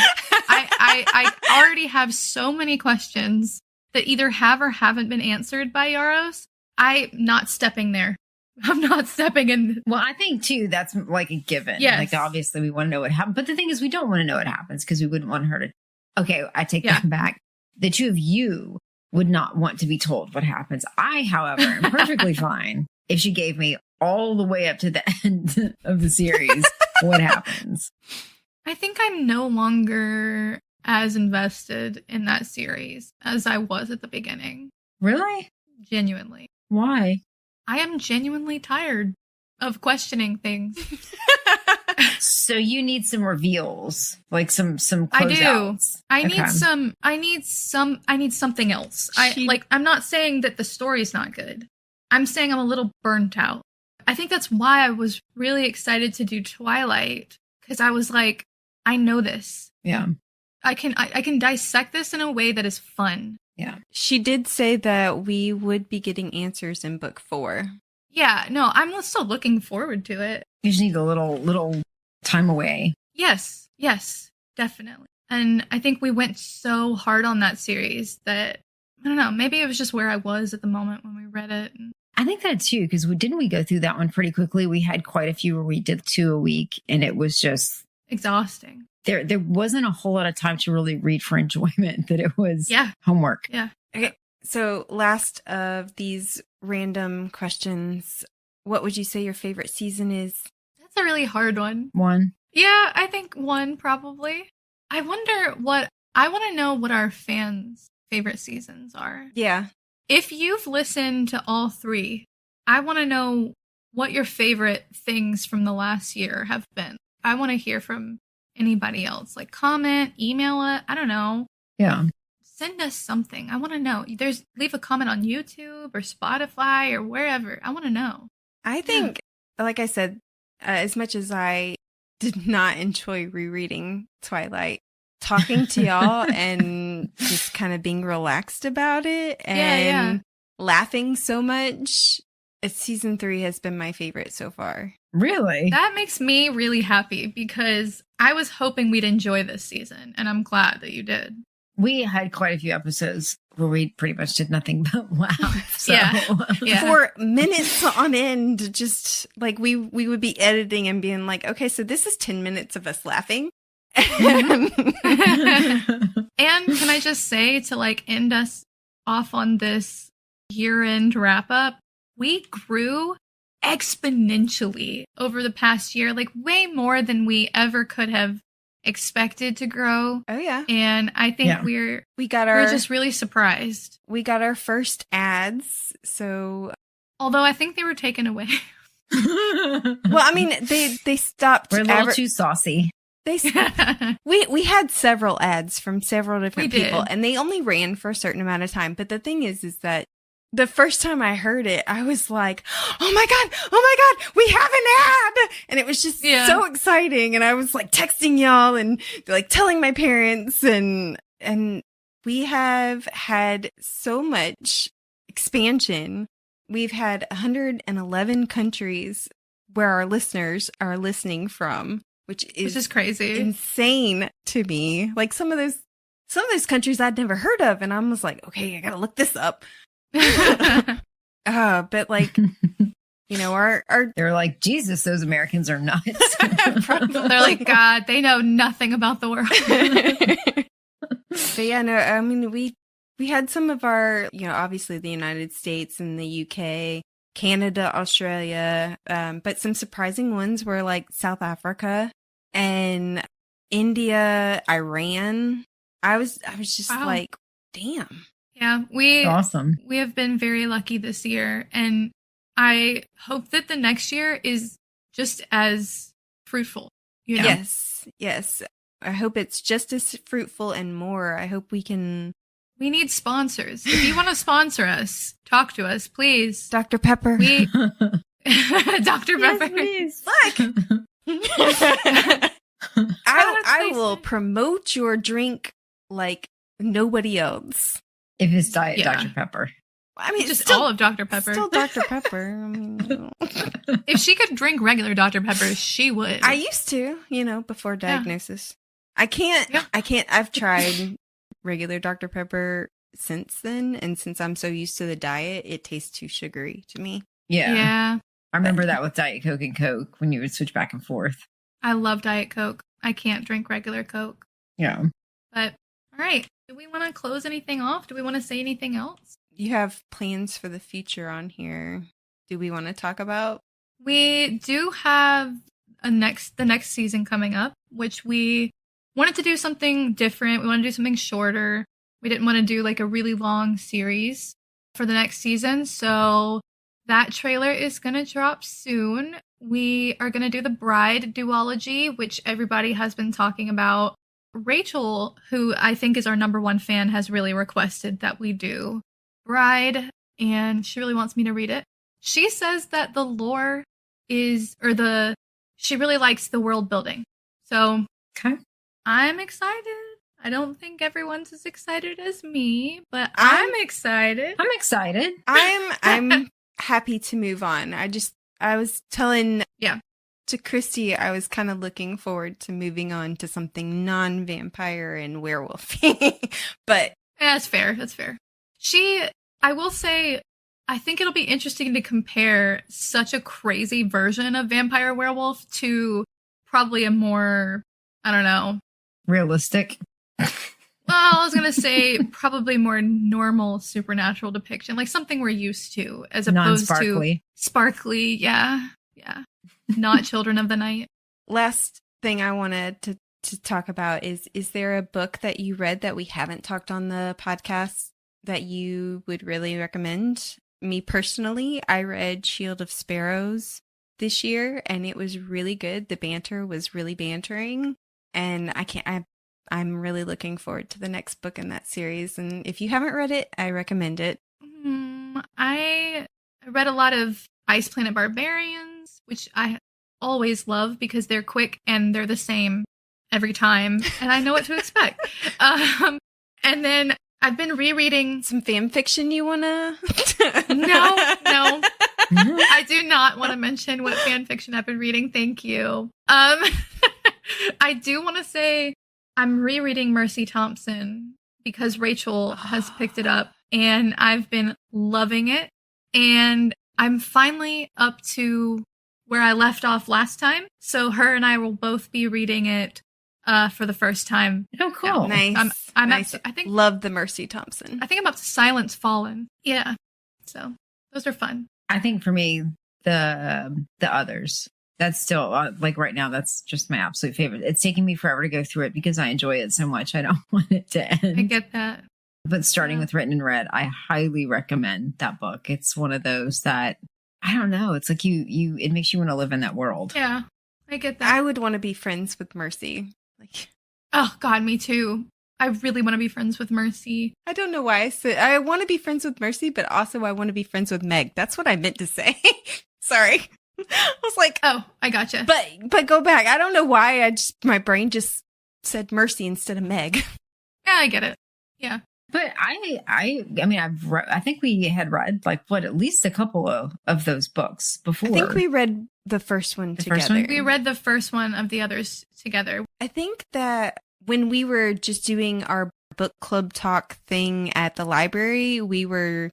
I already have so many questions that either have or haven't been answered by Yarros. I'm not stepping there. I'm not stepping in. Well, I think, too, that's like a given. Yes. Like, obviously, we want to know what happened. But the thing is, we don't want to know what happens because we wouldn't want her to... Okay, I take that back. The two of you would not want to be told what happens. I, however, am perfectly fine if she gave me all the way up to the end of the series what happens. I think I'm no longer as invested in that series as I was at the beginning. Really? Genuinely. Why? I am genuinely tired of questioning things. So you need some reveals, like some closeouts. I do. I need something else. I'm not saying that the story's not good. I'm saying I'm a little burnt out. I think that's why I was really excited to do Twilight, because I was like, I know this. Yeah. I can dissect this in a way that is fun. Yeah. She did say that we would be getting answers in book 4. Yeah, no, I'm still looking forward to it. You just need a little time away. Yes, definitely. And I think we went so hard on that series that, I don't know, maybe it was just where I was at the moment when we read it. I think that too, because didn't we go through that one pretty quickly? We had quite a few where we did 2 a week, and it was just... exhausting. There wasn't a whole lot of time to really read for enjoyment, that it was homework. Yeah. Okay, so last of these random questions, what would you say your favorite season is? That's a really hard one. 1. Yeah, I think 1 probably. I want to know what our fans' favorite seasons are. Yeah. If you've listened to all 3, I want to know what your favorite things from the last year have been. I want to hear from anybody else. Like, comment, email it. I don't know. Yeah. Send us something. I want to know. Leave a comment on YouTube or Spotify or wherever. I want to know. I think, like I said, as much as I did not enjoy rereading Twilight, talking to y'all and just kind of being relaxed about it and laughing so much, season 3 has been my favorite so far. Really? That makes me really happy because I was hoping we'd enjoy this season, and I'm glad that you did. We had quite a few episodes where we pretty much did nothing but laugh. So. Yeah. For minutes on end, just like we would be editing and being like, okay, so this is 10 minutes of us laughing. And can I just say, to like end us off on this year-end wrap-up, we grew exponentially over the past year, like way more than we ever could have expected to grow. Oh yeah. And I think we're just really surprised. We got our first ads, so although I think they were taken away. Well, I mean, they stopped. We're a little too saucy. We had several ads from several different We people, did. and they only ran for a certain amount of time. But the thing is that the first time I heard it, I was like, oh my God, we have an ad. And it was just so exciting. And I was like texting y'all and like telling my parents, and we have had so much expansion. We've had 111 countries where our listeners are listening from, which is crazy, insane to me. Like some of those countries I'd never heard of, and I was like, okay, I gotta look this up. But like, you know, our they're like, Jesus, those Americans are nuts. They're like, God, they know nothing about the world. But yeah, no, I mean, we had some of our, you know, obviously the United States and the UK, Canada, Australia, but some surprising ones were like South Africa and India, Iran. I was just like, damn. Yeah, awesome. We have been very lucky this year, and I hope that the next year is just as fruitful. You know? Yes. I hope it's just as fruitful and more. I hope we need sponsors. If you want to sponsor us, talk to us, please. Dr. Pepper. Dr. Pepper. Yes, Look. I will promote your drink like nobody else. If it's Diet Dr. Pepper. I mean, just all of Dr. Pepper. Still Dr. Pepper. I mean, if she could drink regular Dr. Pepper, she would. I used to, you know, before diagnosis. I can't. I've tried regular Dr. Pepper since then, and since I'm so used to the diet, it tastes too sugary to me. Yeah. I remember that with Diet Coke and Coke when you would switch back and forth. I love Diet Coke. I can't drink regular Coke. Yeah. But, all right. Do we want to close anything off? Do we want to say anything else? You have plans for the future on here. Do we want to talk about? We do have the next season coming up, which we wanted to do something different. We want to do something shorter. We didn't want to do like a really long series for the next season. So that trailer is going to drop soon. We are going to do the Bride duology, which everybody has been talking about. Rachel, who I think is our #1 fan, has really requested that we do Bride, and she really wants me to read it. She says that the lore she really likes the world building. So I'm excited. I don't think everyone's as excited as me, but I'm excited. I'm excited. I'm happy to move on. I was telling to Christy, I was kind of looking forward to moving on to something non-vampire and werewolf. But that's fair. That's fair. I will say, I think it'll be interesting to compare such a crazy version of vampire werewolf to probably a more, I don't know, realistic. Well, I was going to say probably more normal supernatural depiction, like something we're used to, as opposed to sparkly. Yeah. Not Children of the Night. Last thing I wanted to talk about is there a book that you read that we haven't talked on the podcast that you would really recommend? Me personally, I read Shield of Sparrows this year, and it was really good. The banter was really bantering, and I'm really looking forward to the next book in that series. And if you haven't read it, I recommend it. I read a lot of Ice Planet Barbarians, which I always love because they're quick and they're the same every time, and I know what to expect. And then I've been rereading some fan fiction. You wanna? No. I do not want to mention what fan fiction I've been reading. Thank you. I do want to say I'm rereading Mercy Thompson because Rachel has picked it up, and I've been loving it. And I'm finally up to where I left off last time. So her and I will both be reading it for the first time. Oh, cool. Nice. I'm nice. I think love the Mercy Thompson. I think I'm up to Silence Fallen. Yeah. So those are fun. I think for me, the others, that's still like right now, that's just my absolute favorite. It's taking me forever to go through it because I enjoy it so much. I don't want it to end. I get that. But starting with Written and Read, I highly recommend that book. It's one of those that, I don't know, it's like it makes you want to live in that world. Yeah. I get that. I would want to be friends with Mercy. Like, Oh, God, me too. I really want to be friends with Mercy. I don't know why I said I want to be friends with Mercy, but also I want to be friends with Meg. That's what I meant to say. Sorry. I was like, Oh, I gotcha. but go back. I don't know why my brain just said Mercy instead of Meg. Yeah, I get it. Yeah. But I mean, I think we had read at least a couple of those books before. I think we read the first one together. First one? We read the first one of the others together. I think that when we were just doing our book club talk thing at the library, we read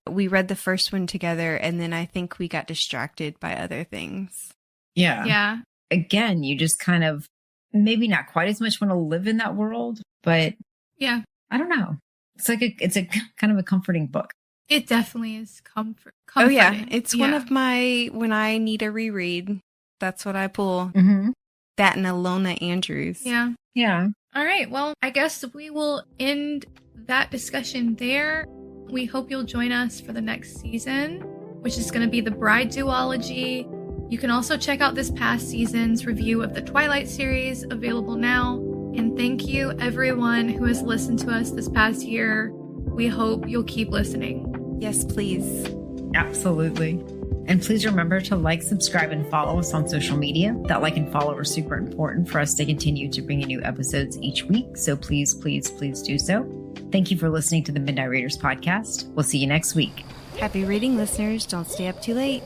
the first one together, and then I think we got distracted by other things. Yeah. Yeah. Again, you just kind of maybe not quite as much want to live in that world, but Yeah. I don't know. It's a kind of a comforting book. It definitely is comforting. Oh yeah, it's one of my when I need a reread. That's what I pull. Mm-hmm. That and Alona Andrews. Yeah. Yeah. All right. Well, I guess we will end that discussion there. We hope you'll join us for the next season, which is going to be the Bride duology. You can also check out this past season's review of the Twilight series, available now. And thank you, everyone who has listened to us this past year. We hope you'll keep listening. Yes, please. Absolutely. And please remember to like, subscribe, and follow us on social media. That like and follow are super important for us to continue to bring you new episodes each week. So please, please, please do so. Thank you for listening to the Midnight Readers podcast. We'll see you next week. Happy reading, listeners. Don't stay up too late.